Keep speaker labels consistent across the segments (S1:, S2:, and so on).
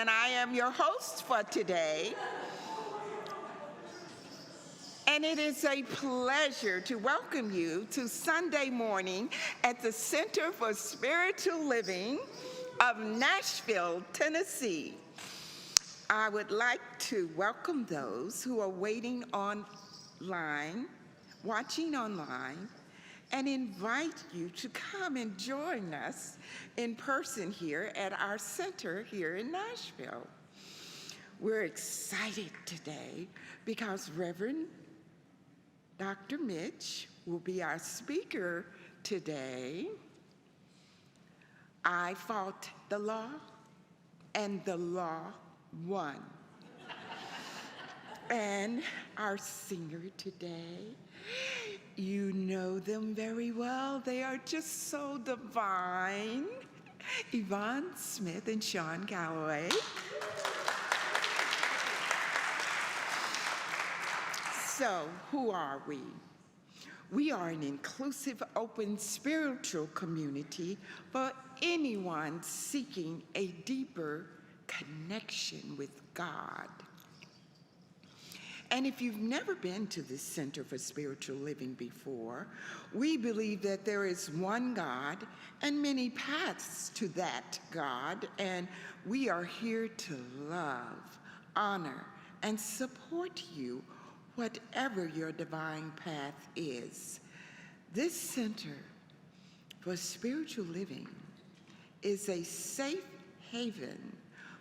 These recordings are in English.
S1: and I am your host for today. And it is a pleasure to welcome you to Sunday morning at the Center for Spiritual Living of Nashville, Tennessee. I would like to welcome those who are watching online, and invite you to come and join us in person here at our center here in Nashville. We're excited today because Reverend Dr. Mitch will be our speaker today. I fought the law, and the law won. And our singer today, you know them very well. They are just so divine. Yvonne Smith and Sean Calloway. So, who are we? We are an inclusive, open, spiritual community for anyone seeking a deeper connection with God. And if you've never been to the Center for Spiritual Living before, we believe that there is one God and many paths to that God, and we are here to love, honor, and support you, whatever your divine path is. This Center for Spiritual Living is a safe haven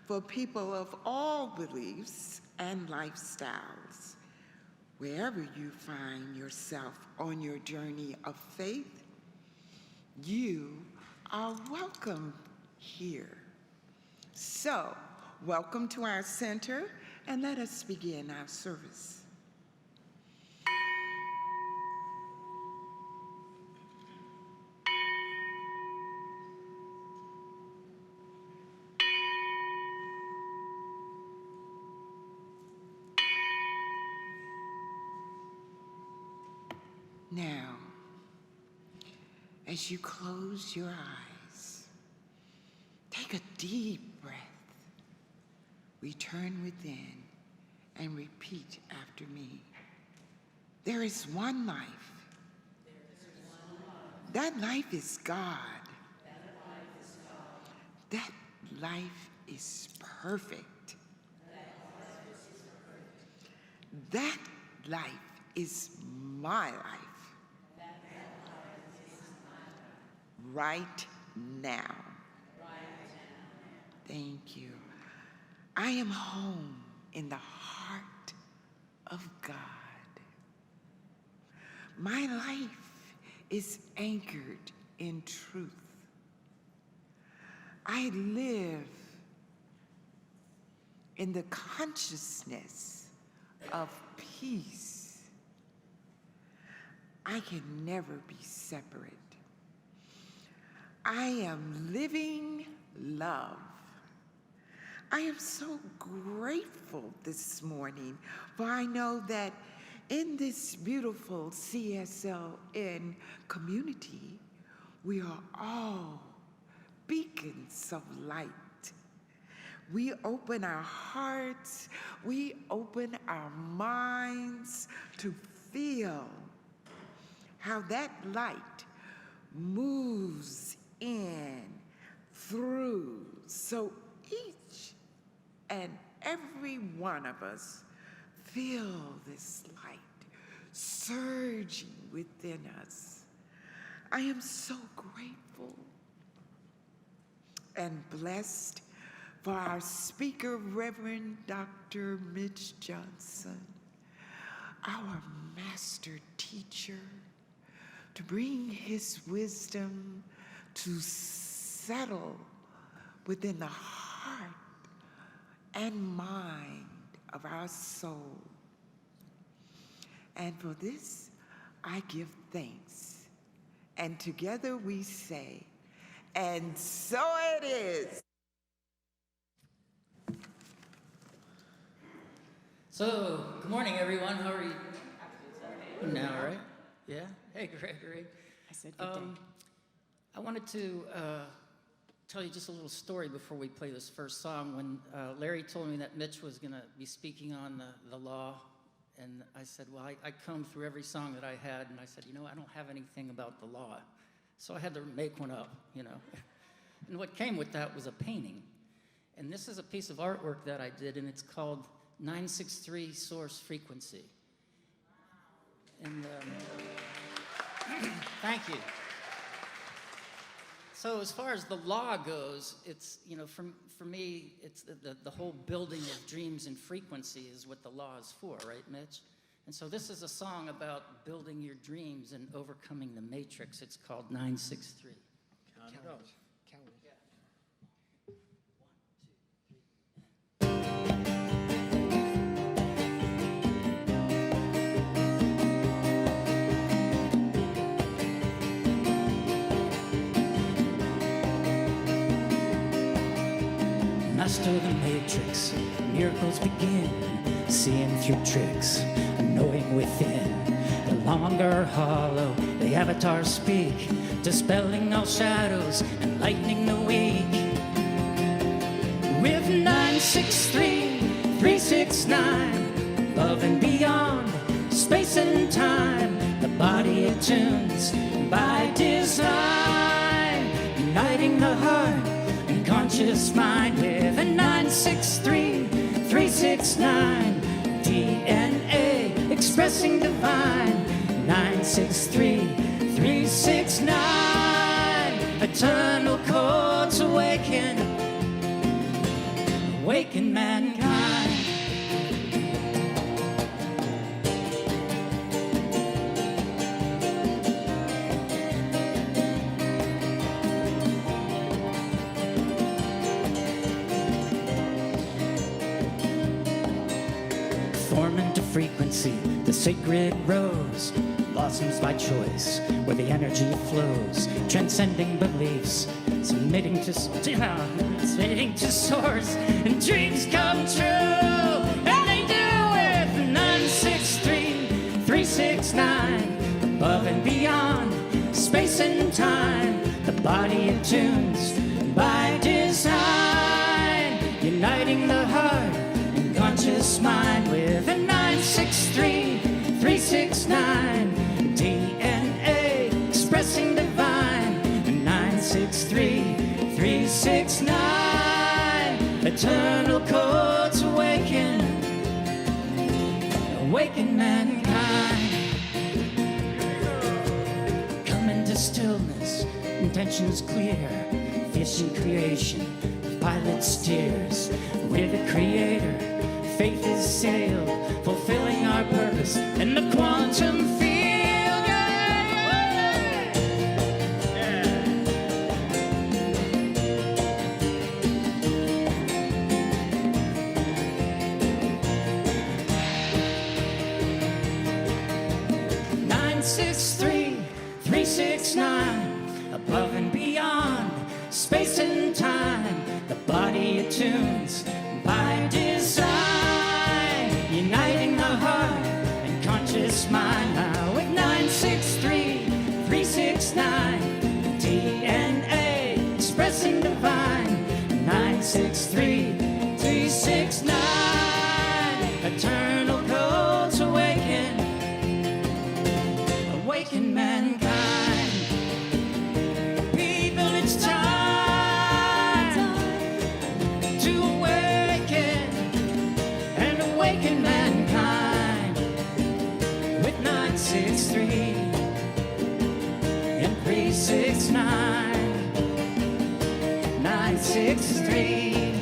S1: for people of all beliefs and lifestyles. Wherever you find yourself on your journey of faith, you are welcome here. So, welcome to our center, and let us begin our service. Now, as you close your eyes, take a deep breath, return within, and repeat after me. There is one life. That life is God. That life is perfect. That life is my life. Right now. Thank you. I am home in the heart of God. My life is anchored in truth. I live in the consciousness of peace. I can never be separate. I am living love. I am so grateful this morning, for I know that in this beautiful CSLN community, we are all beacons of light. We open our hearts, we open our minds to feel how that light moves in, through, so each and every one of us feel this light surging within us. I am so grateful and blessed for our speaker, Reverend Dr. Mitch Johnson, our master teacher, to bring his wisdom to settle within the heart and mind of our soul. And for this, I give thanks. And together we say, and so it is.
S2: So, good morning, everyone. How are you? Now, right? Yeah? Hey, Gregory.
S3: I said good day.
S2: I wanted to tell you just a little story before we play this first song. When Larry told me that Mitch was going to be speaking on the law, and I said, well, I combed through every song that I had, and I said, I don't have anything about the law. So I had to make one up, And what came with that was a painting. And this is a piece of artwork that I did, and it's called 963 Source Frequency. And thank you. So as far as the law goes, it's, for me, it's the whole building of dreams and frequency is what the law is for, right, Mitch? And so this is a song about building your dreams and overcoming the matrix. It's called 963.
S3: Count it. Count it.
S2: Master the matrix, miracles begin, seeing through tricks, knowing within. The longer hollow, the avatars speak, dispelling all shadows, enlightening the weak. With 963, 369, above and beyond, space and time, the body attunes by design, uniting the heart and conscious mind with a 963, 369, DNA expressing divine. 963, 369, eternal chords awaken mankind. Form into frequency, the sacred rose blossoms by choice, where the energy flows, transcending beliefs, submitting to source, and dreams come true. And they do with 963, 369, above and beyond, space and time, the body attunes by design, uniting the heart and conscious mind with a 963, 369, DNA expressing divine. 963, 369, eternal chords awaken mankind. Come into stillness, intentions clear, vision creation, pilot steers. We're the creator, faith is sailed, fulfilling our purpose in the quantum field. 963, 369, above and beyond, space and time, the body attunes by design, uniting the heart and conscious mind. Now with 963, 369, DNA expressing divine. 963, 369, eternal codes awaken mankind. People, it's time to awaken mankind with 963 and 369. 963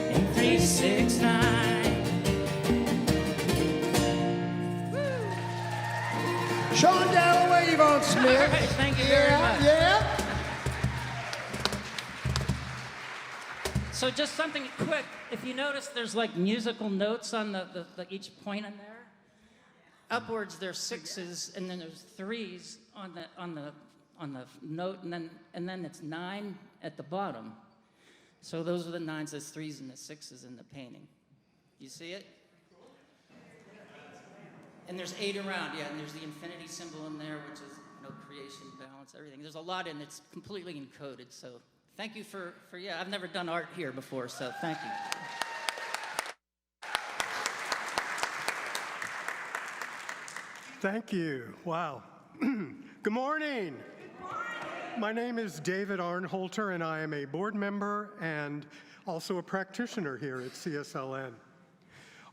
S2: and 369.
S3: Sean down, wave on Smith.
S2: All right, thank you very much.
S3: Yeah.
S2: So just something quick. If you notice, there's like musical notes on the each point in there. Upwards, there's sixes, and then there's threes on the note, and then it's 9 at the bottom. So those are the 9s, there's 3s, and the 6s in the painting. You see it? And there's 8 around, yeah, and there's the infinity symbol in there, which is creation, balance, everything. There's a lot in it. It's completely encoded, so Thank you for yeah, I've never done art here before, so thank you.
S4: Thank you. Wow. Good morning. My name is David Arnholter, and I am a board member and also a practitioner here at CSLN.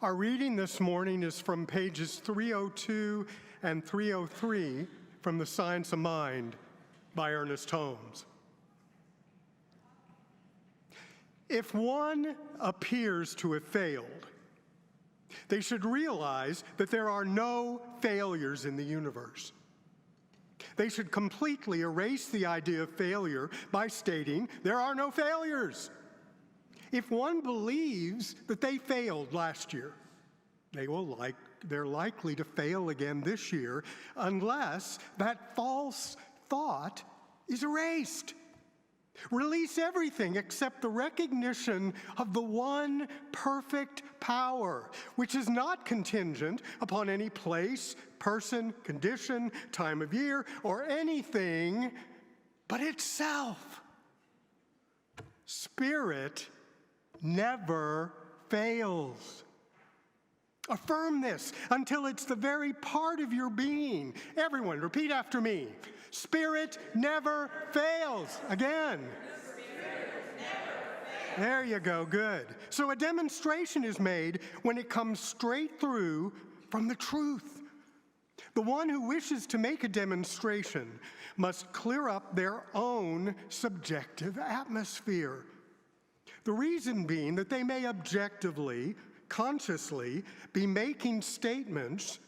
S4: Our reading this morning is from pages 302 and 303 from The Science of Mind by Ernest Holmes. If one appears to have failed, they should realize that there are no failures in the universe. They should completely erase the idea of failure by stating there are no failures. If one believes that they failed last year, they're likely to fail again this year unless that false thought is erased. Release everything except the recognition of the one perfect power, which is not contingent upon any place, person, condition, time of year, or anything but itself. Spirit never fails. Affirm this until it's the very part of your being. Everyone, repeat after me. Spirit never fails. Again. There you go, good. So a demonstration is made when it comes straight through from the truth. The one who wishes to make a demonstration must clear up their own subjective atmosphere. The reason being that they may objectively, consciously be making statements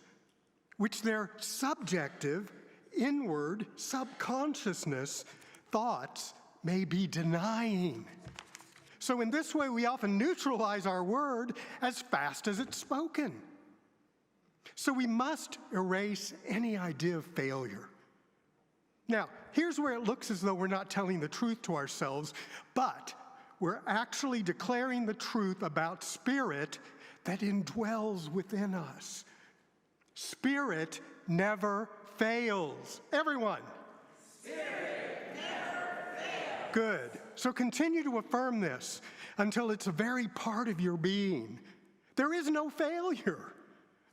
S4: which their subjective, inward, subconsciousness thoughts may be denying. So in this way, we often neutralize our word as fast as it's spoken. So we must erase any idea of failure. Now, here's where it looks as though we're not telling the truth to ourselves, but we're actually declaring the truth about spirit that indwells within us. Spirit never fails. Everyone. Spirit never fails. Good. So continue to affirm this until it's a very part of your being. There is no failure.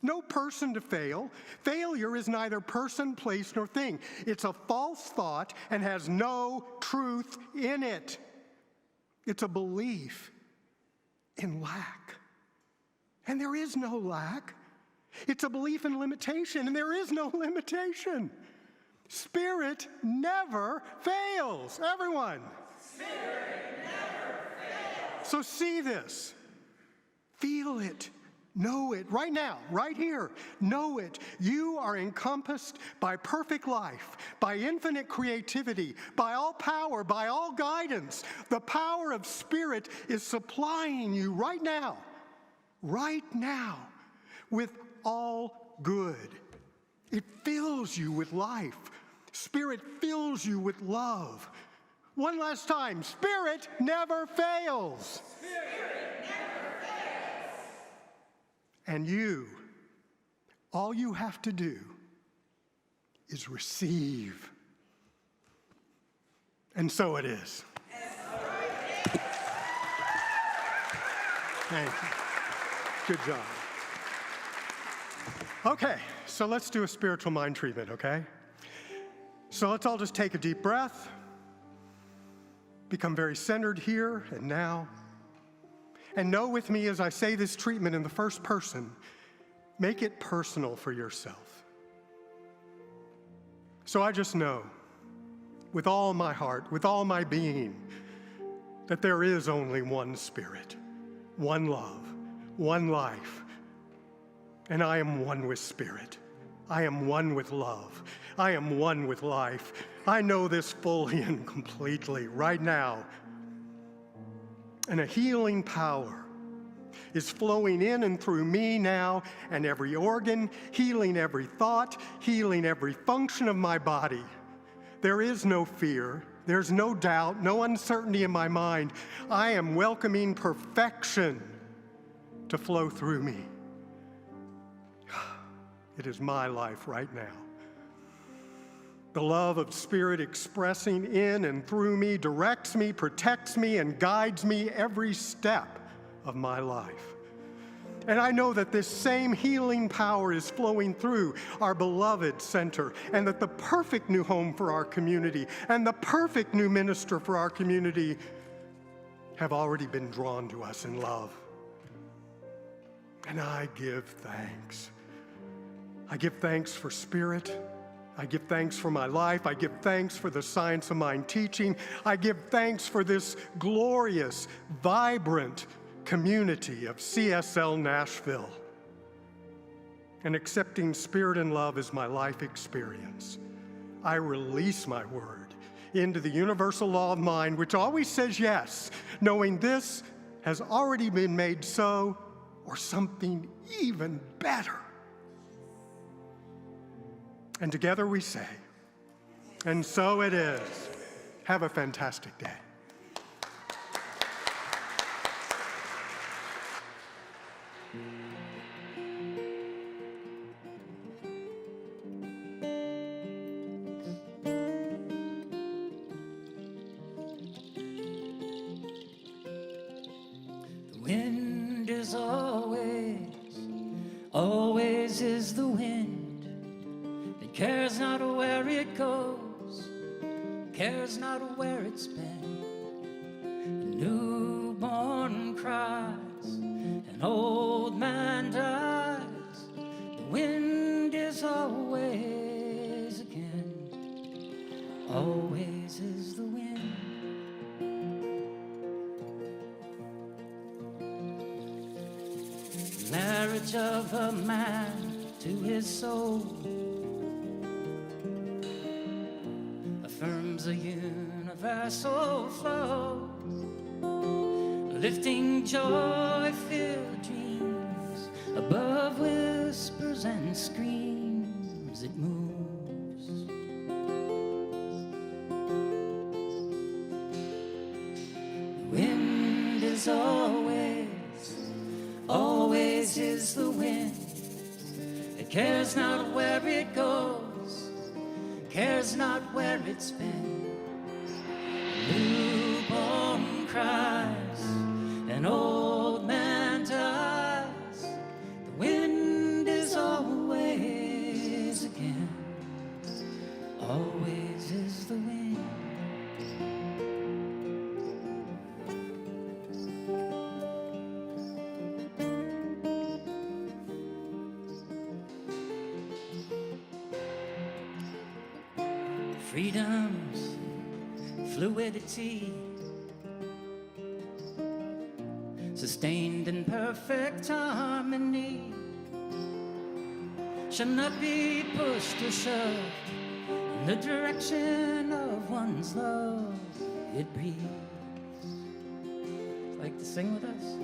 S4: No person to fail. Failure is neither person, place, nor thing. It's a false thought and has no truth in it. It's a belief in lack. And there is no lack. It's a belief in limitation, and there is no limitation. Spirit never fails. Everyone. Spirit never fails. So see this. Feel it. Know it. Right now, right here. Know it. You are encompassed by perfect life, by infinite creativity, by all power, by all guidance. The power of Spirit is supplying you right now, with all good. It fills you with life. Spirit fills you with love. One last time, Spirit never fails. Spirit never fails. And you, all you have to do is receive. And so it is. Thank you. Good job. Okay, so let's do a spiritual mind treatment, okay? So let's all just take a deep breath, become very centered here and now, and know with me as I say this treatment in the first person, make it personal for yourself. So I just know, with all my heart, with all my being, that there is only one Spirit, one love, one life, and I am one with Spirit. I am one with love. I am one with life. I know this fully and completely right now. And a healing power is flowing in and through me now, and every organ, healing every thought, healing every function of my body. There is no fear. There's no doubt, no uncertainty in my mind. I am welcoming perfection to flow through me. It is my life right now. The love of Spirit expressing in and through me directs me, protects me, and guides me every step of my life. And I know that this same healing power is flowing through our beloved center, and that the perfect new home for our community and the perfect new minister for our community have already been drawn to us in love. And I give thanks. I give thanks for Spirit. I give thanks for my life. I give thanks for the Science of Mind teaching. I give thanks for this glorious, vibrant community of CSL Nashville. And accepting Spirit and love as my life experience, I release my word into the universal law of mind, which always says yes, knowing this has already been made so, or something even better. And together we say, and so it is. Have a fantastic day.
S2: The wind is always is the wind. It cares not where it goes, cares not where it's been. A newborn cries, an old man dies. The wind is always again, always is the wind. Marriage of a man to his soul affirms a universal flow, lifting joy-filled dreams above whispers and screams. It moves. The wind is always is the wind. It cares not where it goes, cares not where it's been. A newborn cries, an old man dies. The wind is always again, always is the wind. Freedom's fluidity, sustained in perfect harmony, shall not be pushed or shoved in the direction of one's love. It breathes. Like to sing with us?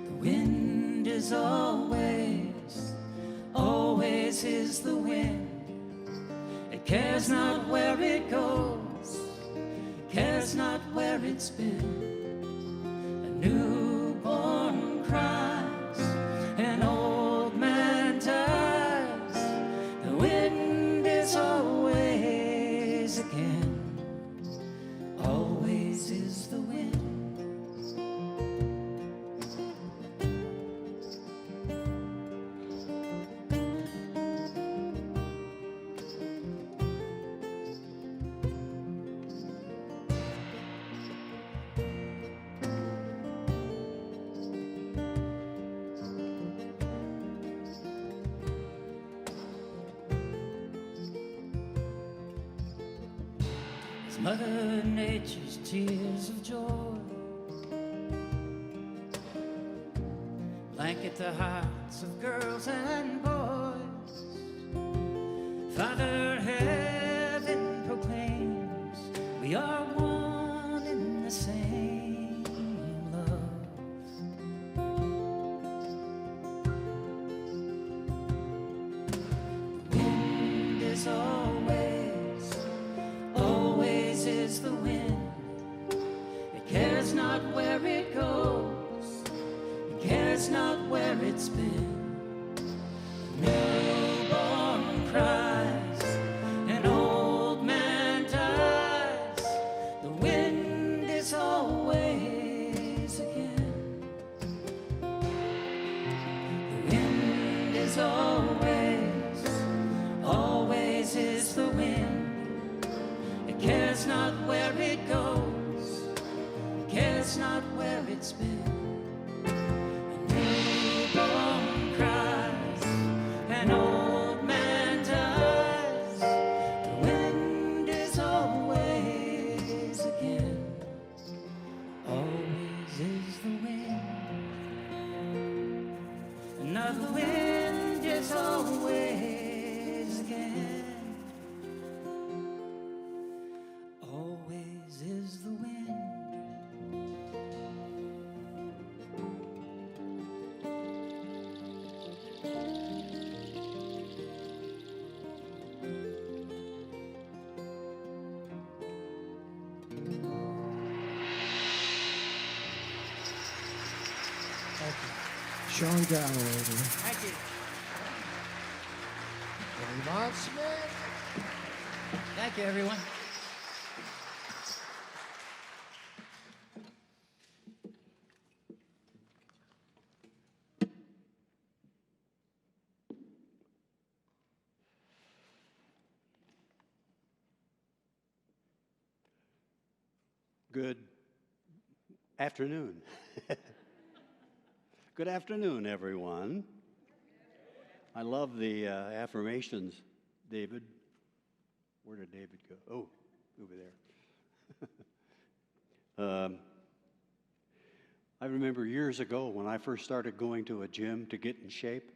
S2: The wind is always is the wind. It cares not where it goes, cares not where it's been. A newborn cries, an old man dies. The wind is always again, always is the wind. Mother Nature's tears of joy blanket the hearts of girls and boys. Father Heaven proclaims we are one in the same love. The wind is always is the wind. It cares not where it goes, it cares not where it's been. A newborn cry.
S5: is always, always is the wind. It cares not where it goes, it cares not where it's been. A newborn cries, an old man dies. The wind is always again, always is the wind. Another wind is always again, always is the wind.
S3: Sean Galloway.
S2: Thank you.
S3: Yvonne Smith.
S2: Thank you, everyone.
S6: Good afternoon. Good afternoon, everyone. I love the affirmations, David. Where did David go? Oh, over there. I remember years ago when I first started going to a gym to get in shape,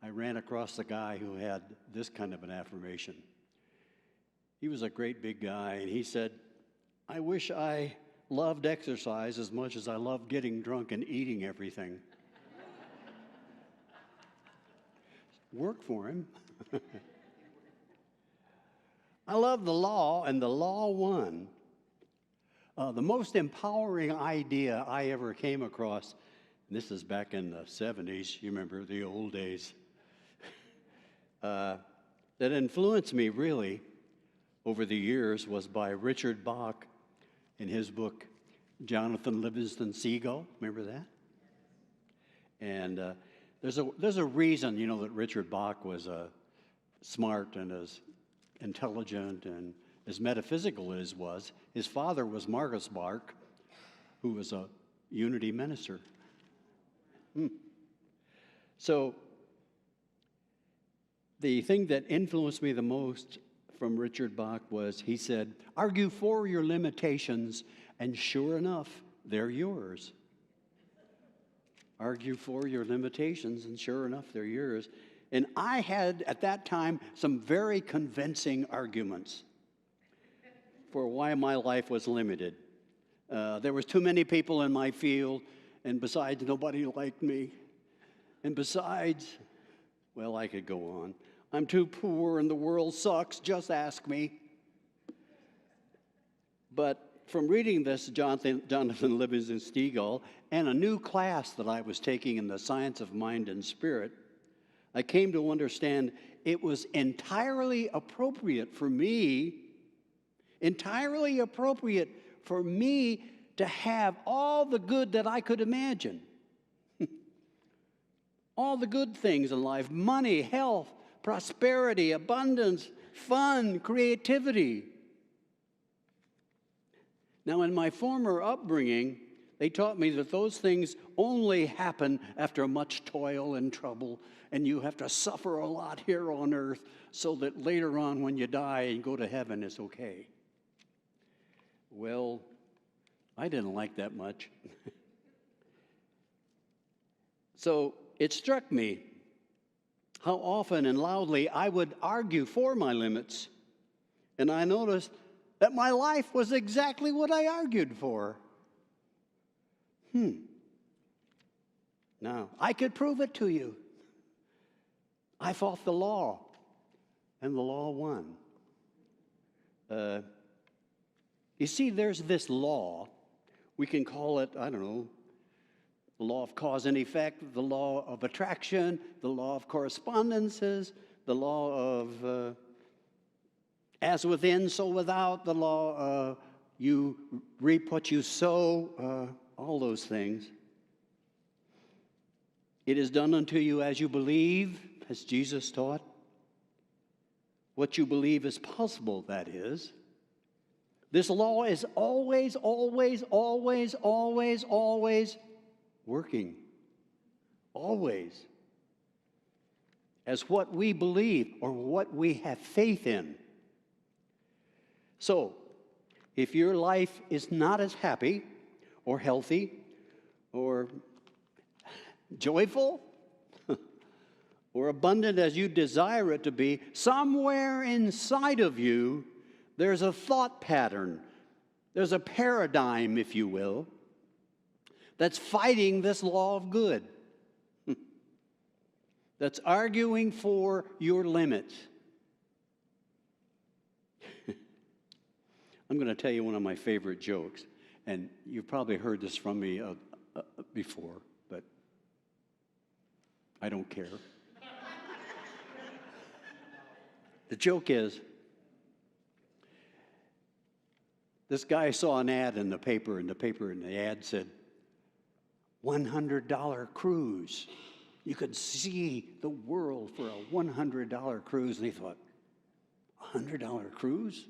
S6: I ran across a guy who had this kind of an affirmation. He was a great big guy, and he said, "I wish I loved exercise as much as I love getting drunk and eating everything." Worked for him. I love the law, and the law won. The most empowering idea I ever came across, and this is back in the 70s, you remember the old days, that influenced me really over the years was by Richard Bach in his book, Jonathan Livingston Seagull. Remember that? And there's a reason, you know, that Richard Bach was smart and as intelligent and as metaphysical as was. His father was Marcus Bach, who was a unity minister. So the thing that influenced me the most from Richard Bach was, he said, "Argue for your limitations, and sure enough, they're yours." Argue for your limitations, and sure enough, they're yours. And I had, at that time, some very convincing arguments for why my life was limited. There was too many people in my field, and besides, nobody liked me. And besides, well, I could go on. I'm too poor and the world sucks, just ask me. But from reading this Jonathan Livingston Seagull and a new class that I was taking in the science of mind and spirit, I came to understand it was entirely appropriate for me to have all the good that I could imagine. All the good things in life: money, health, prosperity, abundance, fun, creativity. Now, in my former upbringing, they taught me that those things only happen after much toil and trouble, and you have to suffer a lot here on earth so that later on when you die and go to heaven, it's okay. Well, I didn't like that much. So it struck me how often and loudly I would argue for my limits, and I noticed that my life was exactly what I argued for. Now, I could prove it to you. I fought the law, and the law won. You see, there's this law. We can call it, I don't know, the law of cause and effect, the law of attraction, the law of correspondences, the law of as within, so without, the law of you reap what you sow, all those things. It is done unto you as you believe, as Jesus taught. What you believe is possible, that is. This law is always, always, always, always, always working. Always. As what we believe or what we have faith in. So, if your life is not as happy or healthy or joyful or abundant as you desire it to be, somewhere inside of you, there's a thought pattern. There's a paradigm, if you will, that's fighting this law of good. That's arguing for your limits. I'm going to tell you one of my favorite jokes, and you've probably heard this from me before, but I don't care. The joke is, this guy saw an ad in the paper, and the ad said, $100 cruise. You could see the world for a $100 cruise. And he thought, $100 cruise?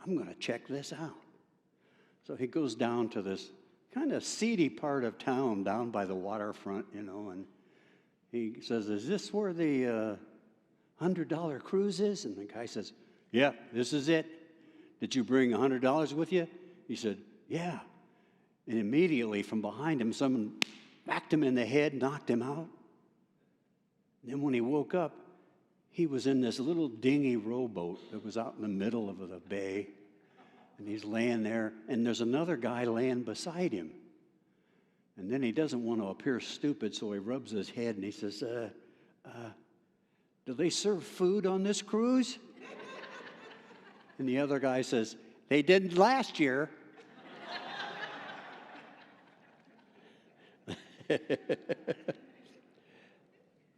S6: I'm going to check this out. So he goes down to this kind of seedy part of town down by the waterfront, and he says, is this where the $100 cruise is? And the guy says, yeah, this is it. Did you bring $100 with you? He said, yeah. And immediately from behind him, someone whacked him in the head, knocked him out. Then when he woke up, he was in this little dingy rowboat that was out in the middle of the bay. And he's laying there, and there's another guy laying beside him. And then he doesn't want to appear stupid, so he rubs his head and he says, do they serve food on this cruise? And the other guy says, they didn't last year.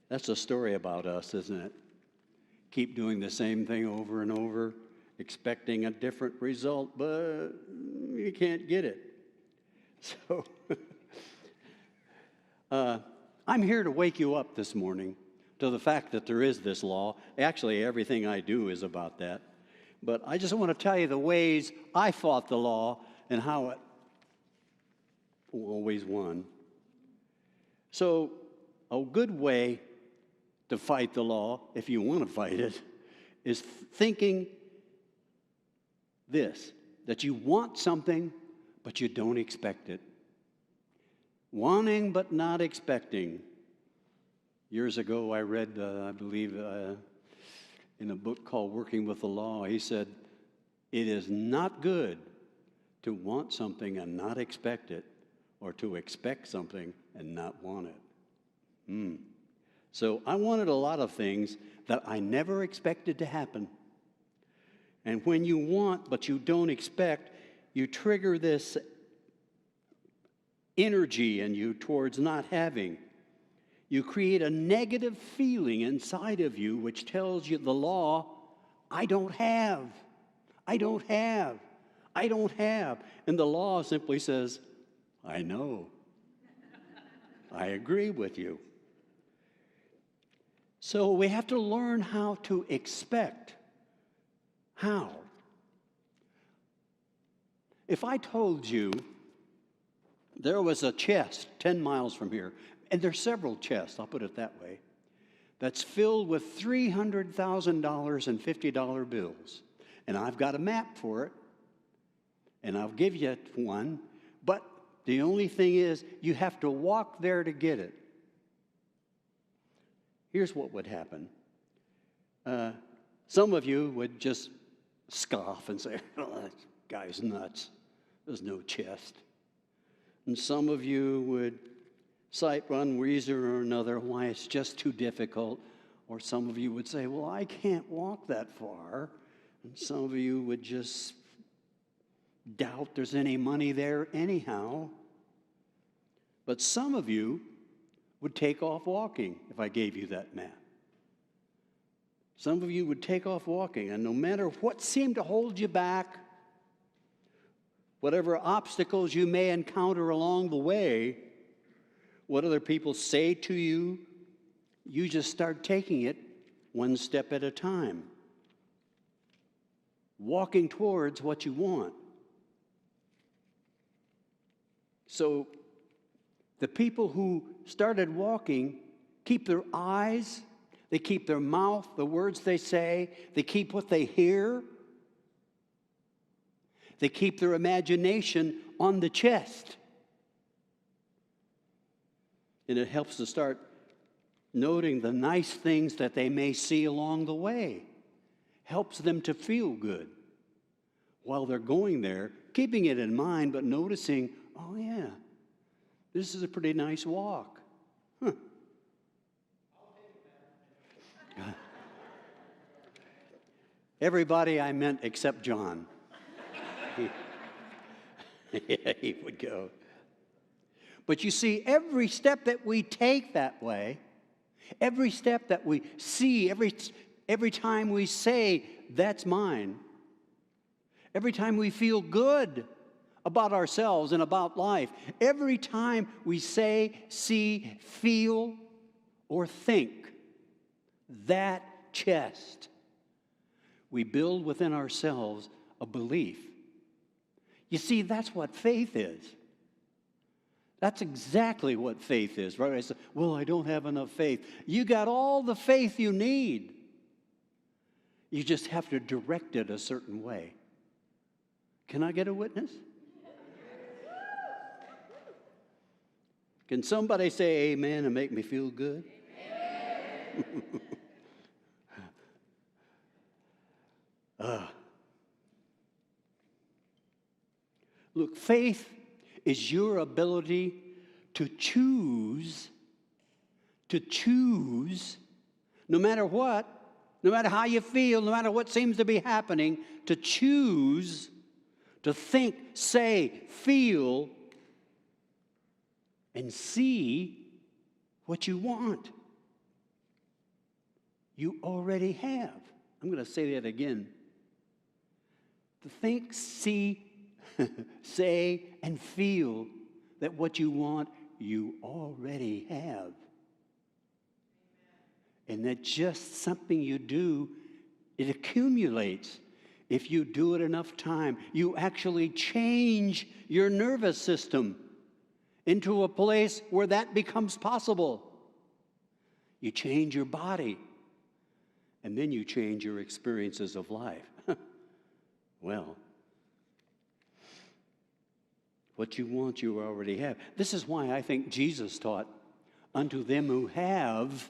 S6: That's a story about us, isn't it? Keep doing the same thing over and over, expecting a different result, but you can't get it. So, I'm here to wake you up this morning to the fact that there is this law. Actually, everything I do is about that. But I just want to tell you the ways I fought the law and how it always won. So, a good way to fight the law, if you want to fight it, is thinking this, that you want something, but you don't expect it. Wanting but not expecting. Years ago, I read, I believe, in a book called Working with the Law, he said, it is not good to want something and not expect it, or to expect something and not want it. So I wanted a lot of things that I never expected to happen. And when you want but you don't expect, you trigger this energy in you towards not having. You create a negative feeling inside of you which tells you the law, I don't have, I don't have, I don't have. And the law simply says, I know. I agree with you. So we have to learn how to expect. How? If I told you there was a chest 10 miles from here, and there's several chests, I'll put it that way, that's filled with $300,000 and $50 bills, and I've got a map for it, and I'll give you one, but the only thing is you have to walk there to get it. Here's what would happen. Some of you would just scoff and say, oh, that guy's nuts. There's no chest. And some of you would cite one reason or another why it's just too difficult. Or some of you would say, well, I can't walk that far. And some of you would just doubt there's any money there anyhow. But some of you would take off walking if I gave you that map. Some of you would take off walking, and no matter what seemed to hold you back, whatever obstacles you may encounter along the way, what other people say to you, you just start taking it one step at a time, walking towards what you want. So the people who started walking keep their eyes, they keep their mouth, the words they say, they keep what they hear, they keep their imagination on the chest. And it helps to start noting the nice things that they may see along the way. Helps them to feel good while they're going there, keeping it in mind, but noticing, oh yeah, this is a pretty nice walk. Huh. Everybody I meant except John. Yeah, he would go. But you see, every step that we take that way, every step that we see, every time we say, that's mine, every time we feel good about ourselves and about life, every time we say, see, feel, or think, that chest, we build within ourselves a belief. You see, that's what faith is. That's exactly what faith is, right? I said, well, I don't have enough faith. You got all the faith you need. You just have to direct it a certain way. Can I get a witness? Can somebody say amen and make me feel good? Look, faith is your ability to choose, no matter what, no matter how you feel, no matter what seems to be happening, to choose to think, say, feel, and see what you want. You already have. I'm going to say that again. To think, see, say, and feel that what you want, you already have. And that's just something you do. It accumulates. If you do it enough time, you actually change your nervous system into a place where that becomes possible. You change your body, and then you change your experiences of life. Well, what you want, you already have. This is why I think Jesus taught, unto them who have,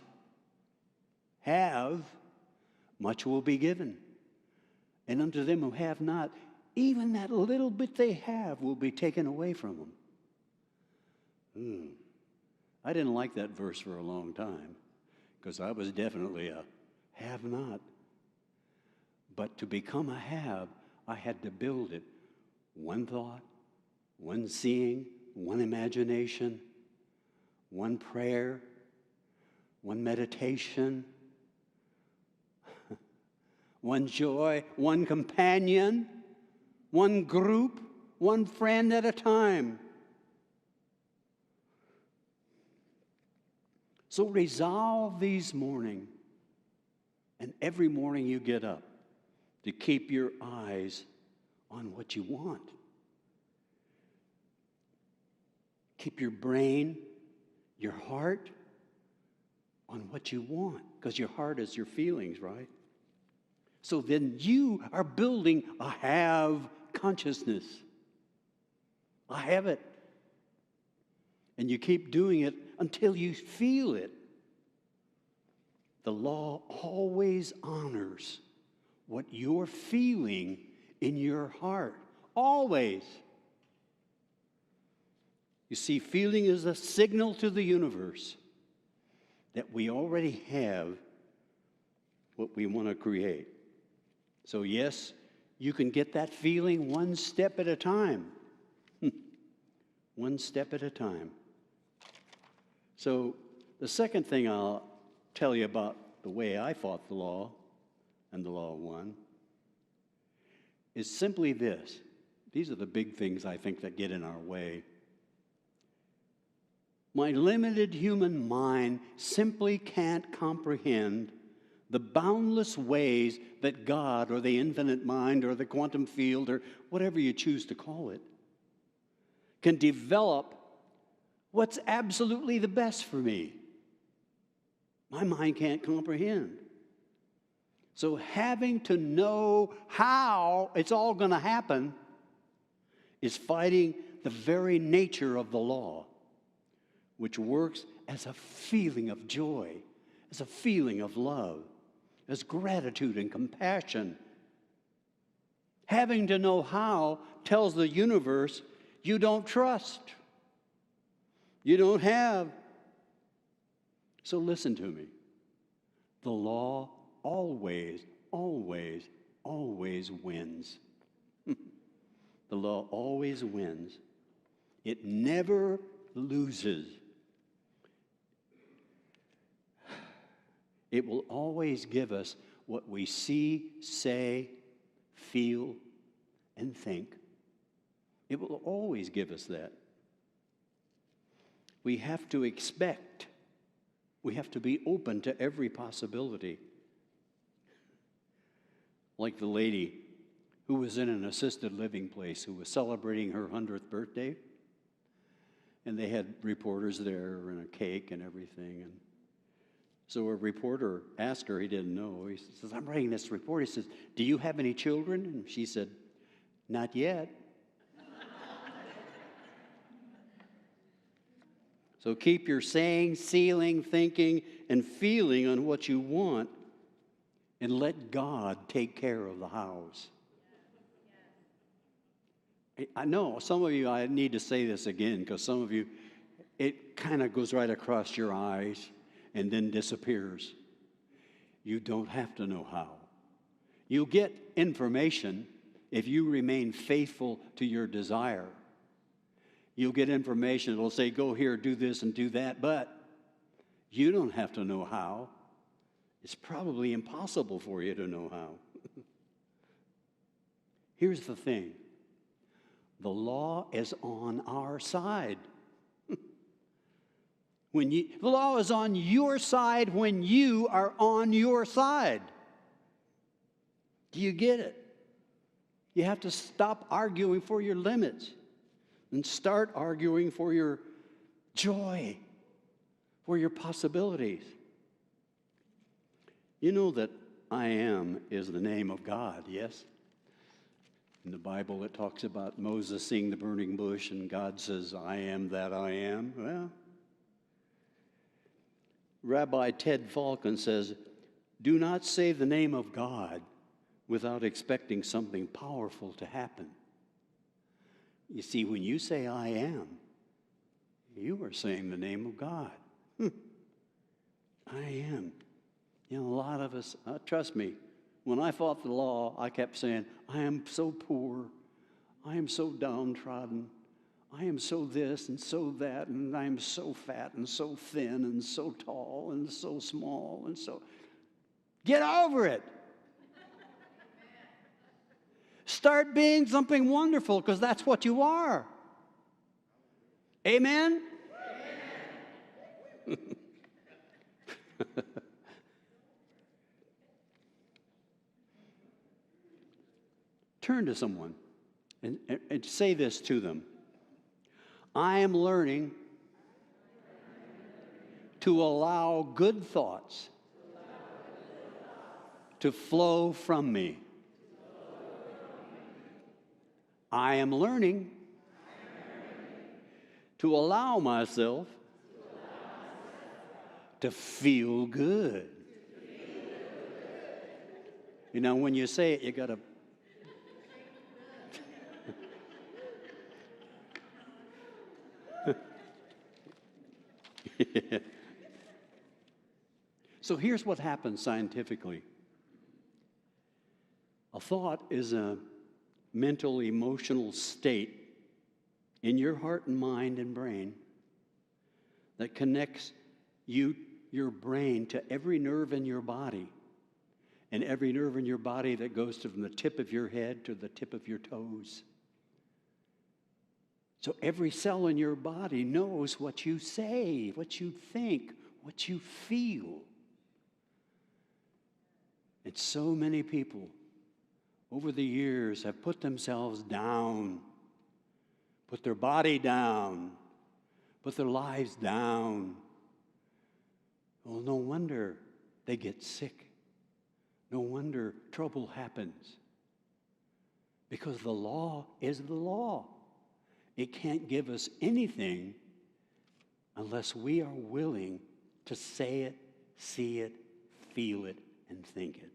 S6: much will be given. And unto them who have not, even that little bit they have will be taken away from them. I didn't like that verse for a long time, because I was definitely a have not. But to become a have, I had to build it. One thought, one seeing, one imagination, one prayer, one meditation, one joy, one companion, one group, one friend at a time. So resolve these morning, and every morning you get up, to keep your eyes on what you want. Keep your brain, your heart on what you want, because your heart is your feelings, right? So then you are building a have consciousness. I have it. And you keep doing it until you feel it. The law always honors what you're feeling in your heart. Always. You see, feeling is a signal to the universe that we already have what we want to create. So yes, you can get that feeling one step at a time. One step at a time. So the second thing I'll tell you about the way I fought the law, and the law won, is simply this. These are the big things I think that get in our way. My limited human mind simply can't comprehend the boundless ways that God or the infinite mind or the quantum field or whatever you choose to call it can develop what's absolutely the best for me. My mind can't comprehend. So having to know how it's all going to happen is fighting the very nature of the law, which works as a feeling of joy, as a feeling of love, as gratitude and compassion. Having to know how tells the universe you don't trust, you don't have. So listen to me. The law always, always, always wins. The law always wins. It never loses. It will always give us what we see, say, feel, and think. It will always give us that. We have to expect. We have to be open to every possibility. Like the lady who was in an assisted living place who was celebrating her 100th birthday. And they had reporters there and a cake and everything. And so a reporter asked her, he didn't know. He says, I'm writing this report. He says, do you have any children? And she said, not yet. So keep your saying, sealing, thinking, and feeling on what you want, and let God take care of the hows. I know some of you, I need to say this again, because some of you, it kind of goes right across your eyes and then disappears. You don't have to know how. You'll get information if you remain faithful to your desire. You'll get information that'll say, go here, do this, and do that, but you don't have to know how. It's probably impossible for you to know how. Here's the thing. The law is on our side. The law is on your side when you are on your side. Do you get it? You have to stop arguing for your limits and start arguing for your joy, for your possibilities. You know that I am is the name of God, yes? In the Bible, it talks about Moses seeing the burning bush, and God says, I am that I am. Well, Rabbi Ted Falcon says, do not say the name of God without expecting something powerful to happen. You see, when you say I am, you are saying the name of God. I am. You know, a lot of us, trust me, when I fought the law, I kept saying, I am so poor, I am so downtrodden, I am so this and so that, and I am so fat and so thin and so tall and so small and so... Get over it. Start being something wonderful, because that's what you are. Amen? Amen. Turn to someone and say this to them. I am learning to allow good thoughts to flow from me. I am learning to allow myself to feel good. You know, when you say it, you got to... So here's what happens scientifically. A thought is a mental, emotional state in your heart and mind and brain that connects your brain to every nerve in your body, and every nerve in your body that goes from the tip of your head to the tip of your toes. So every cell in your body knows what you say, what you think, what you feel. And so many people over the years have put themselves down, put their body down, put their lives down. Well, no wonder they get sick. No wonder trouble happens. Because the law is the law. It can't give us anything unless we are willing to say it, see it, feel it, and think it.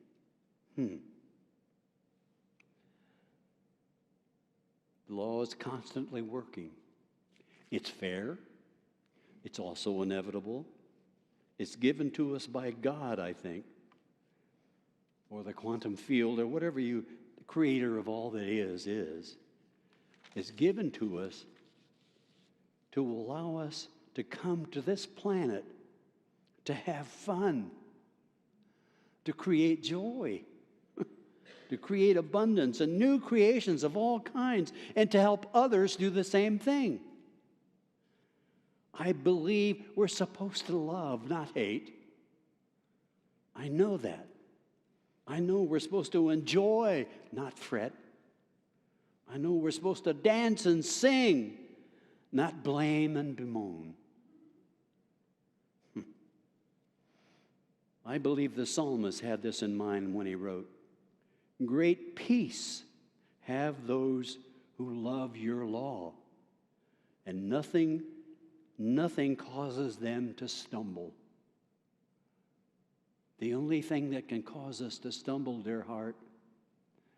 S6: The law is constantly working. It's fair. It's also inevitable. It's given to us by God, I think, or the quantum field, or whatever the creator of all that is. It's given to us to allow us to come to this planet to have fun, to create joy, to create abundance and new creations of all kinds, and to help others do the same thing. I believe we're supposed to love, not hate. I know that. I know we're supposed to enjoy, not fret. I know we're supposed to dance and sing, not blame and bemoan. I believe the psalmist had this in mind when he wrote, "Great peace have those who love your law, and nothing causes them to stumble." The only thing that can cause us to stumble, dear heart,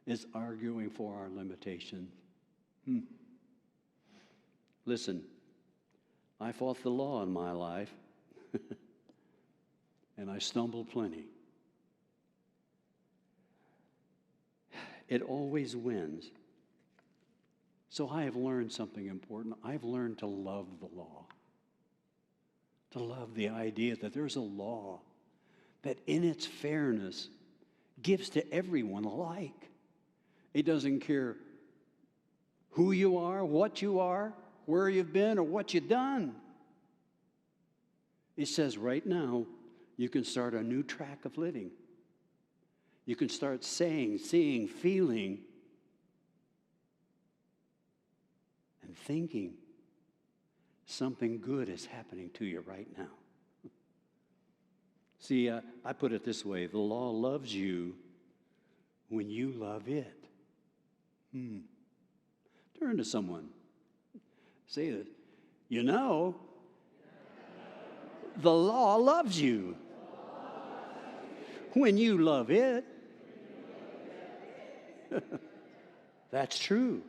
S6: is arguing for our limitations. Listen, I fought the law in my life, and I stumbled plenty. It always wins. So I have learned something important. I've learned to love the law, to love the idea that there's a law that in its fairness gives to everyone alike. It doesn't care who you are, what you are, where you've been, or what you've done. It says right now, you can start a new track of living. You can start saying, seeing, feeling, and thinking something good is happening to you right now. See, I put it this way: the law loves you when you love it. Turn to someone. Say this. You know, the law loves you when you love it. That's true.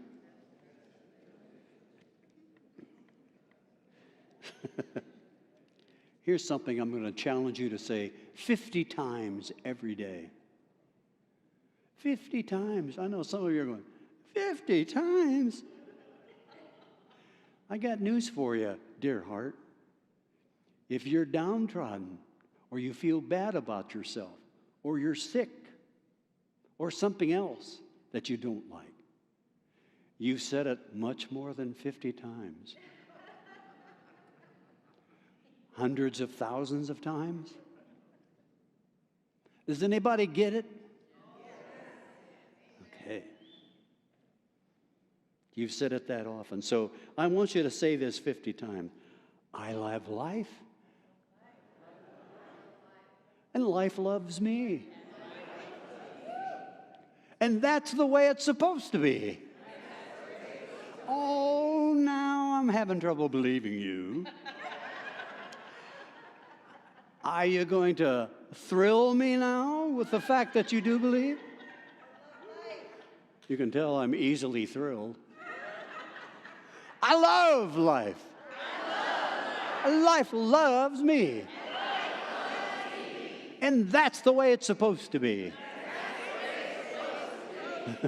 S6: Here's something I'm going to challenge you to say 50 times every day. 50 times. I know some of you are going, 50 times? I got news for you, dear heart. If you're downtrodden, or you feel bad about yourself, or you're sick, or something else that you don't like, you've said it much more than 50 times. Hundreds of thousands of times? Does anybody get it? Okay. You've said it that often. So I want you to say this 50 times. I love life. And life loves me. And that's the way it's supposed to be. Oh, now I'm having trouble believing you. Are you going to thrill me now with the fact that you do believe? You can tell I'm easily thrilled. I love life. Life loves me. And that's the way it's supposed to be.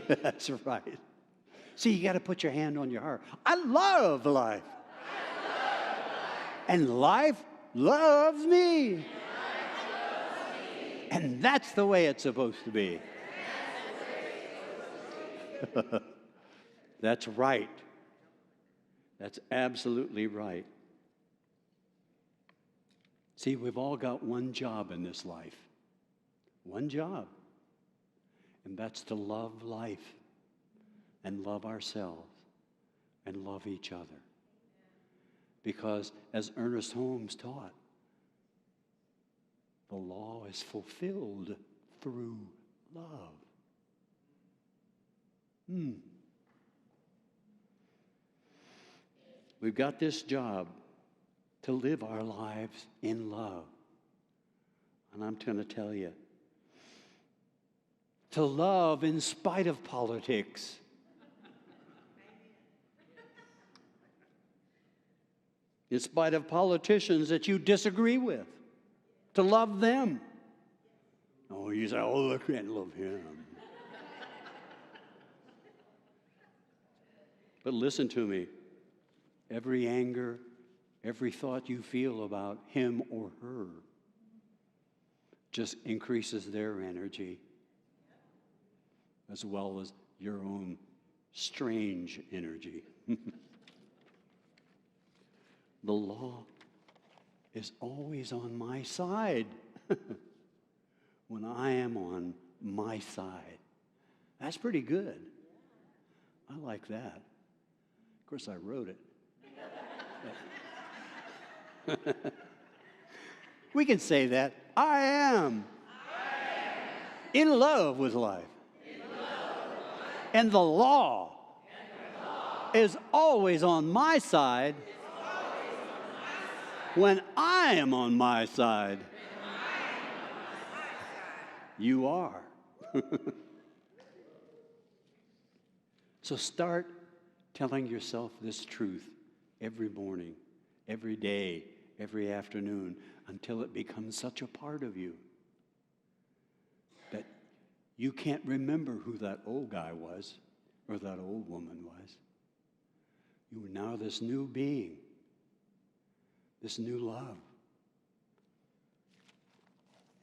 S6: That's right. See, you got to put your hand on your heart. I love life. And life loves me. And that's the way it's supposed to be. That's right. That's absolutely right. See, we've all got one job in this life. One job. And that's to love life and love ourselves and love each other. Because as Ernest Holmes taught, the law is fulfilled through love. We've got this job to live our lives in love. And I'm going to tell you, to love in spite of politics. In spite of politicians that you disagree with. To love them. Oh, you say, oh, I can't love him. But listen to me. Every anger, every thought you feel about him or her just increases their energy, as well as your own strange energy. The law is always on my side when I am on my side. That's pretty good. I like that. Of course, I wrote it. We can say that. I am in love with life. And the law is always on my side when I am on my side. You are. So start telling yourself this truth every morning, every day, every afternoon, until it becomes such a part of you that you can't remember who that old guy was or that old woman was. You are now this new being, this new love.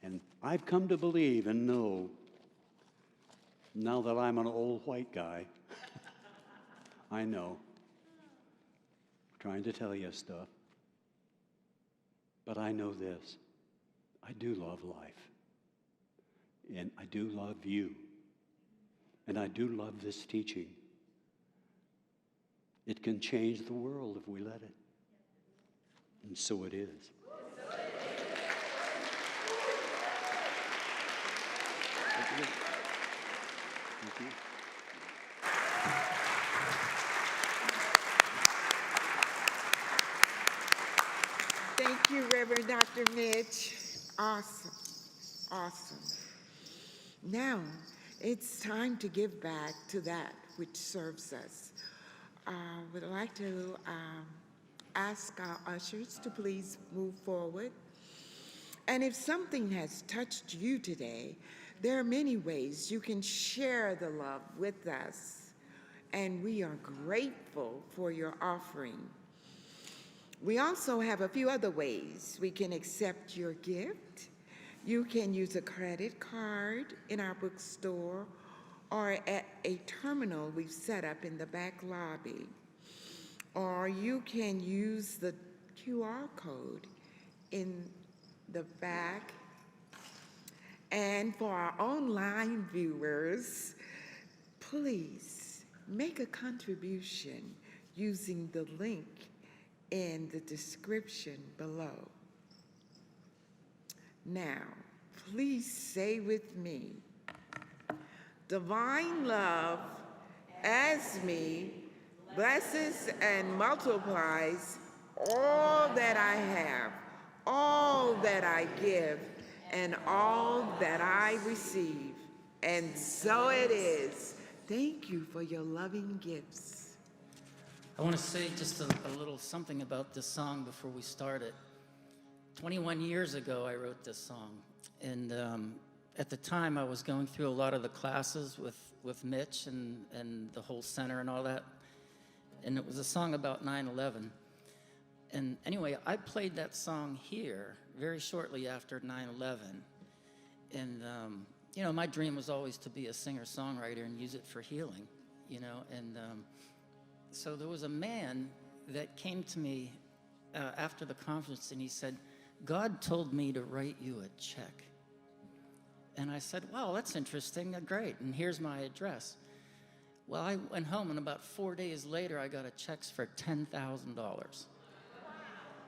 S6: And I've come to believe and know, now that I'm an old white guy, I know, trying to tell you stuff, but I know this. I do love life. And I do love you. And I do love this teaching. It can change the world if we let it. And so it is. Thank you. Thank you.
S1: Thank you, Reverend Dr. Mitch. Awesome. Awesome. Now, it's time to give back to that which serves us. Would like to ask our ushers to please move forward. And if something has touched you today, there are many ways you can share the love with us, and we are grateful for your offering. We also have a few other ways we can accept your gift. You can use a credit card in our bookstore or at a terminal we've set up in the back lobby. Or you can use the QR code in the back. And for our online viewers, please make a contribution using the link in the description below. Now, please say with me, divine love as me blesses and multiplies all that I have, all that I give, and all that I receive. And so it is. Thank you for your loving gifts.
S2: I want to say just a little something about this song before we start it. 21 years ago, I wrote this song. And at the time, I was going through a lot of the classes with Mitch and the whole center and all that. And it was a song about 9/11. And anyway, I played that song here very shortly after 9/11. And, you know, my dream was always to be a singer-songwriter and use it for healing, you know. And so there was a man that came to me after the conference, and he said, God told me to write you a check. And I said, wow, that's interesting, great, and here's my address. Well, I went home, and about 4 days later, I got a check for $10,000.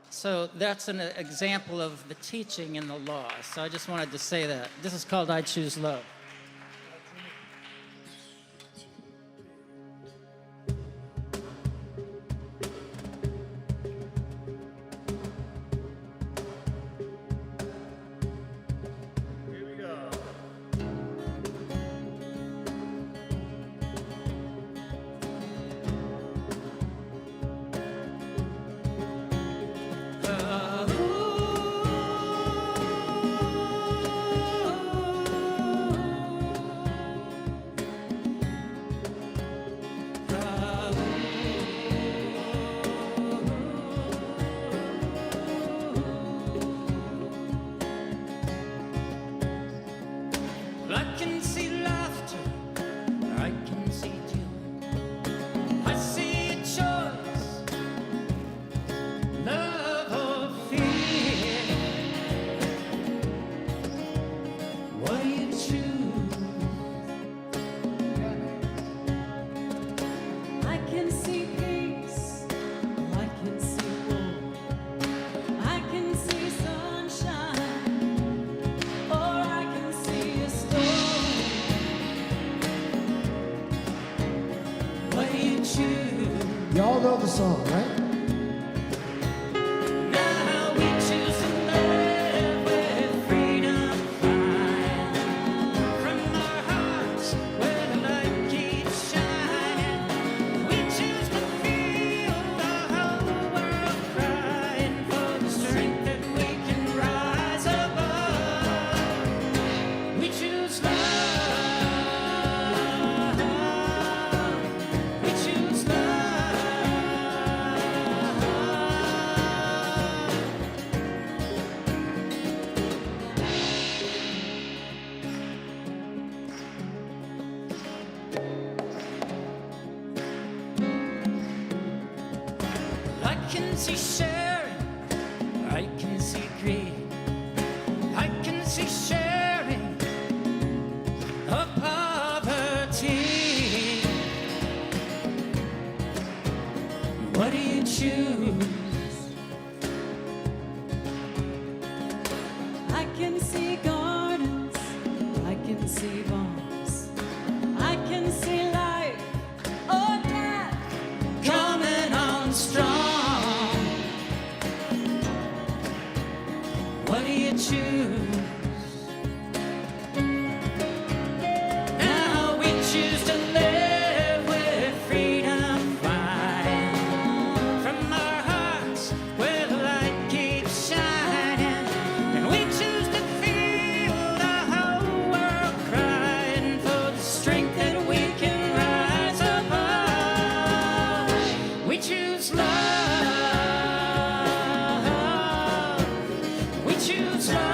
S2: So that's an example of the teaching in the law. So I just wanted to say that. This is called I Choose Love.
S3: Y'all know the song, right?
S5: Now we choose to live with freedom flying from our hearts where the light keeps shining. We choose to feel the whole world crying for the strength that we can rise above. We choose love. We choose love. I can see sharing, I can see greed, I can see sharing of poverty. What do you choose?
S7: I can see gardens, I can see bombs, I can see life or death.
S5: Coming on strong. What do you choose? Now we choose to live with freedom flying from our hearts where the light keeps shining. And we choose to feel the whole world crying for the strength that we can rise above. We choose love. We choose love.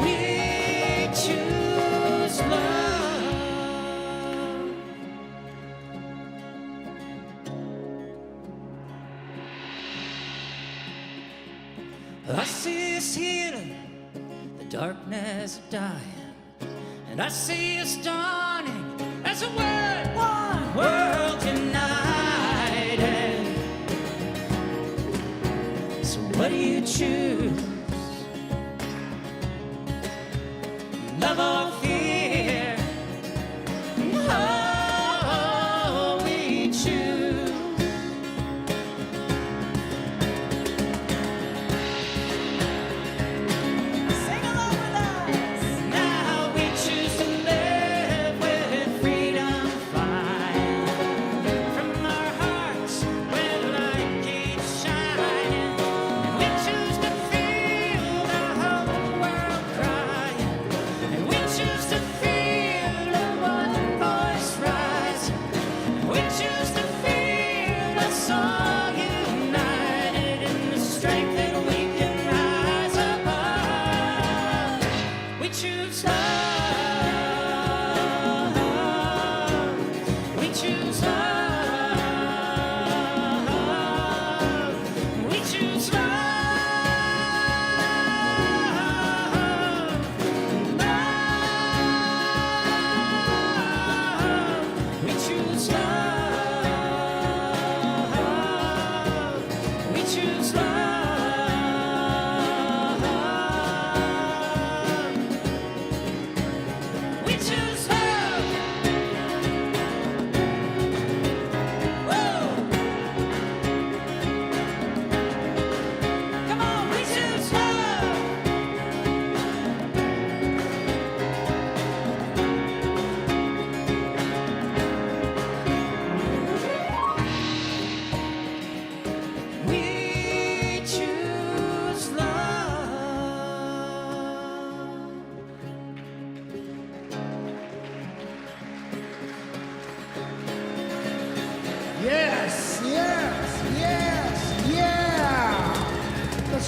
S5: We choose love. I see us healing, the darkness dying, and I see us dawning as a one world united. So what do you choose? Love or fear? Oh, we choose.
S7: Sing along with us.
S5: Now we choose to live with freedom flying from our hearts where the light keeps shining. And we choose to feel the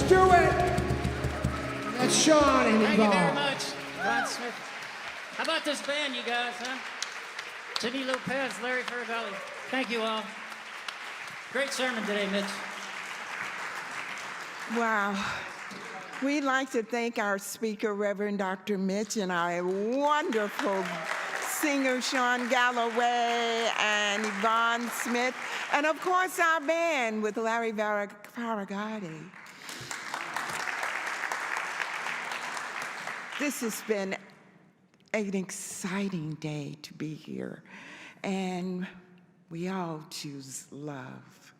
S3: do it. That's Sean and
S2: Thank you very
S3: Yvonne.
S2: much, Ron Smith. How about this band, you guys, huh? Jimmy Lopez, Larry Faragalli. Thank you all. Great sermon today, Mitch.
S1: Wow. We'd like to thank our speaker, Reverend Dr. Mitch, and our wonderful singer, Sean Galloway and Yvonne Smith, and of course our band with Larry Faragati. This has been an exciting day to be here, and we all choose love.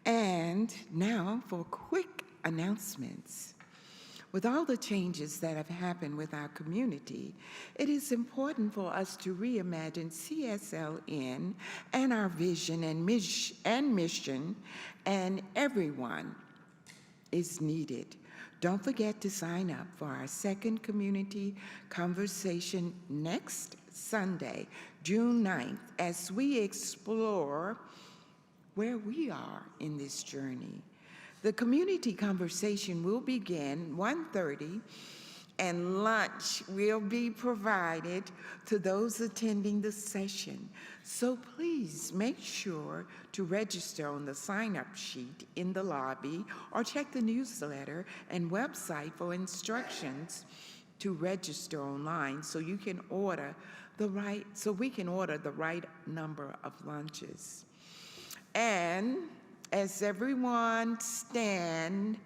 S1: And now for quick announcements. With all the changes that have happened with our community, it is important for us to reimagine CSLN and our vision and mission, and everyone is needed. Don't forget to sign up for our second community conversation next Sunday, June 9th, as we explore where we are in this journey. The community conversation will begin 1:30, and lunch will be provided to those attending the session. So please make sure to register on the sign-up sheet in the lobby or check the newsletter and website for instructions to register online so we can order the right number of lunches. And as everyone stand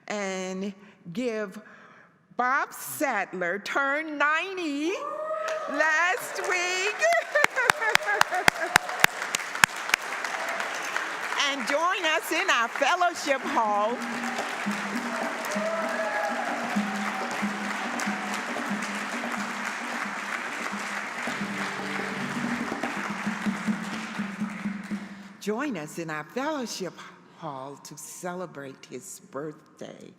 S1: and give, Bob Sadler turned 90 last week. And join us in our fellowship hall. Join us in our fellowship hall to celebrate his birthday.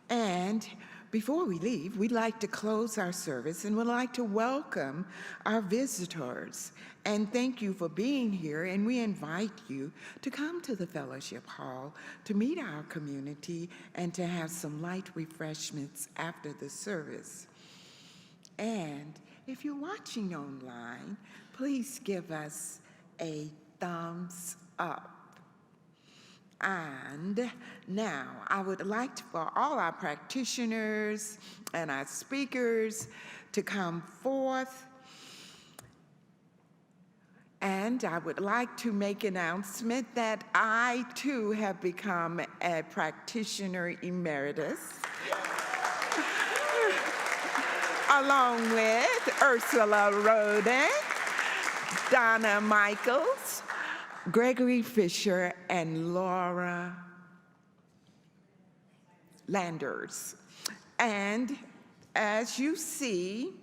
S1: And before we leave, we'd like to close our service and would like to welcome our visitors and thank you for being here. And we invite you to come to the fellowship hall to meet our community and to have some light refreshments after the service. And if you're watching online, please give us a thumbs up. And now I would like for all our practitioners and our speakers to come forth. And I would like to make an announcement that I too have become a practitioner emeritus, along with Ursula Roden, Donna Michaels, Gregory Fisher, and Laura Landers. And as you see,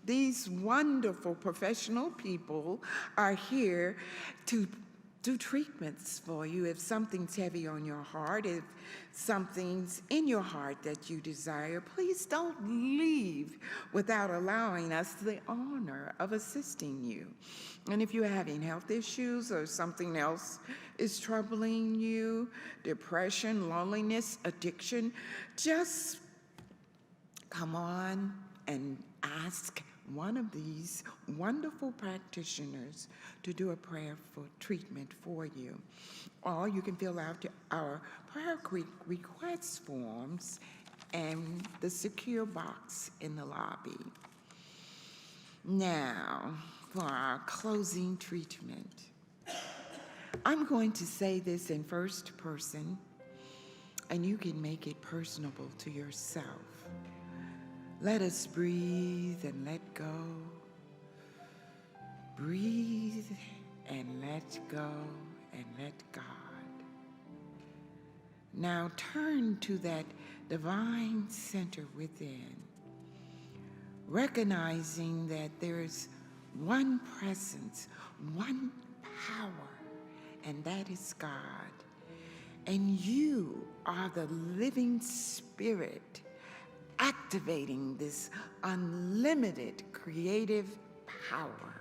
S1: these wonderful professional people are here to do treatments for you if something's heavy on your heart, if something's in your heart that you desire. Please don't leave without allowing us the honor of assisting you. And if you're having health issues or something else is troubling you, depression, loneliness, addiction, just come on and ask one of these wonderful practitioners to do a prayer for treatment for you. Or you can fill out our prayer request forms and the secure box in the lobby. Now, for our closing treatment. I'm going to say this in first person, and you can make it personable to yourself. Let us breathe and let go. Breathe and let go and let God. Now turn to that divine center within, recognizing that there is one presence, one power, and that is God. And you are the living spirit activating this unlimited creative power.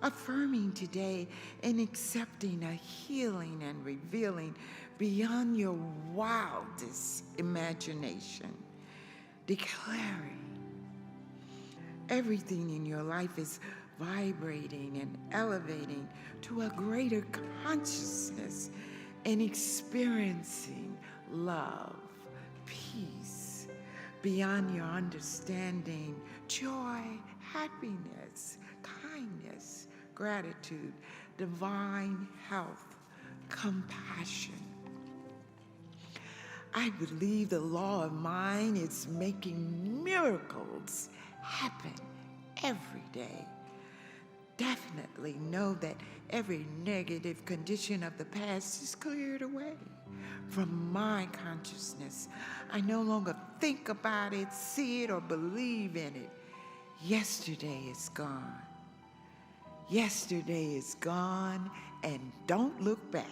S1: affirming today and accepting a healing and revealing beyond your wildest imagination, declaring everything in your life is vibrating and elevating to a greater consciousness and experiencing love, peace beyond your understanding, joy, happiness, kindness, gratitude, divine health, compassion. I believe the law of mind is making miracles happen every day. Definitely know that every negative condition of the past is cleared away from my consciousness. I no longer think about it, see it, or believe in it. Yesterday is gone. Yesterday is gone, and don't look back.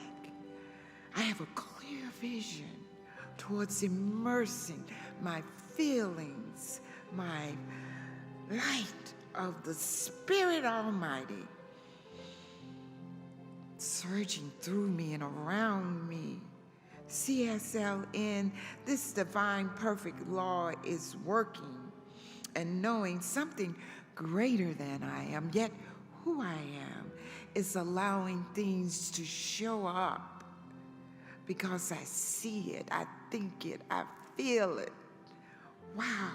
S1: I have a clear vision towards immersing my feelings, my light of the Spirit Almighty surging through me and around me. CSLN, this divine perfect law is working, and knowing something greater than I am, yet who I am, is allowing things to show up because I see it, I think it, I feel it. Wow.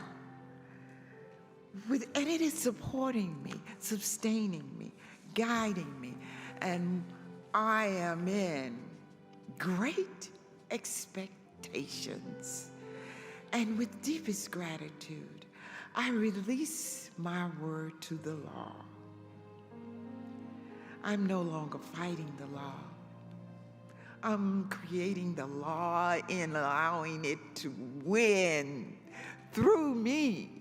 S1: And it is supporting me, sustaining me, guiding me, and I am in great expectations. And with deepest gratitude, I release my word to the law. I'm no longer fighting the law. I'm creating the law and allowing it to win through me.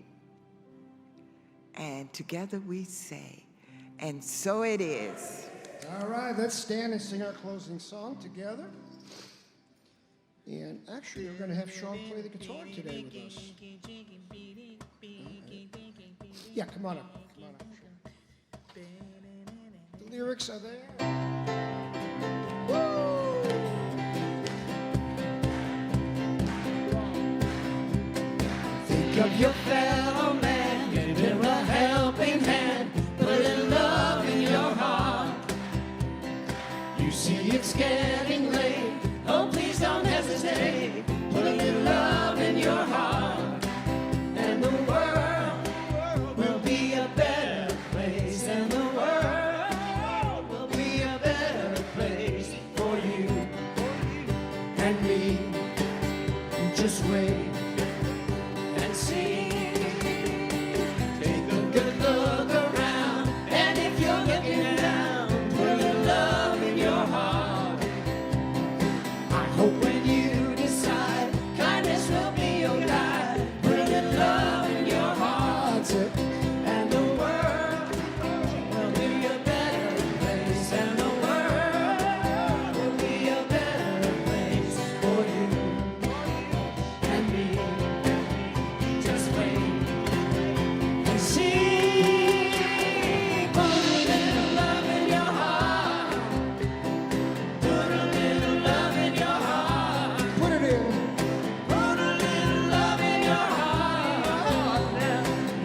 S1: And together we say, and so it is.
S3: All right, let's stand and sing our closing song together. And actually, we're going to have Sean play the guitar today with us. Yeah, come on up. Come on up, Sean. The lyrics are there. Woo!
S5: Think of your fellow man, give him a helping hand, put a little love in your heart. You see it's getting late, oh please don't hesitate, put a little love in your heart, and the world will be a better place, and the world will be a better place for you and me. Just wait and see. Take a good look around, and if you're looking down, put a little love in your heart. I hope when you decide, kindness will be your guide. Put a little love in your heart, and the world will be a better place, and the world will be a better place for you and me. Just wait and see. Put a little love in your heart. Put a little love in your heart.
S3: Put it in.
S5: Put a little love in your heart.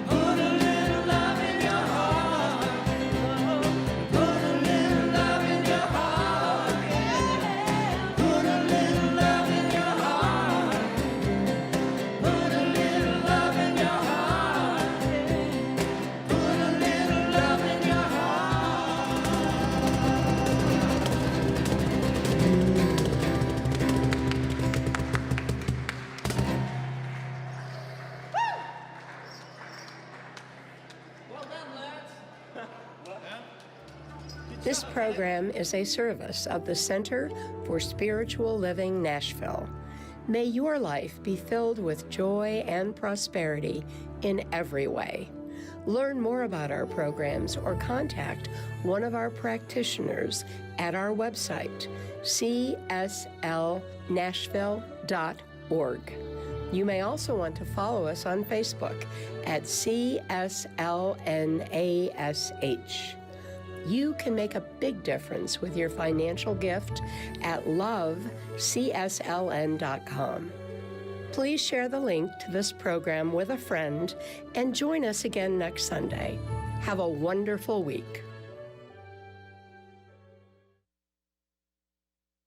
S5: Put a little love in your heart. Put a little love in your heart. Put a little love in your heart. Put a little love in your heart. Put a little love in your heart.
S8: This program is a service of the Center for Spiritual Living Nashville. May your life be filled with joy and prosperity in every way. Learn more about our programs or contact one of our practitioners at our website, cslnashville.org. You may also want to follow us on Facebook at CSLNASH. You can make a big difference with your financial gift at loveCSLN.com. Please share the link to this program with a friend and join us again next Sunday. Have a wonderful week.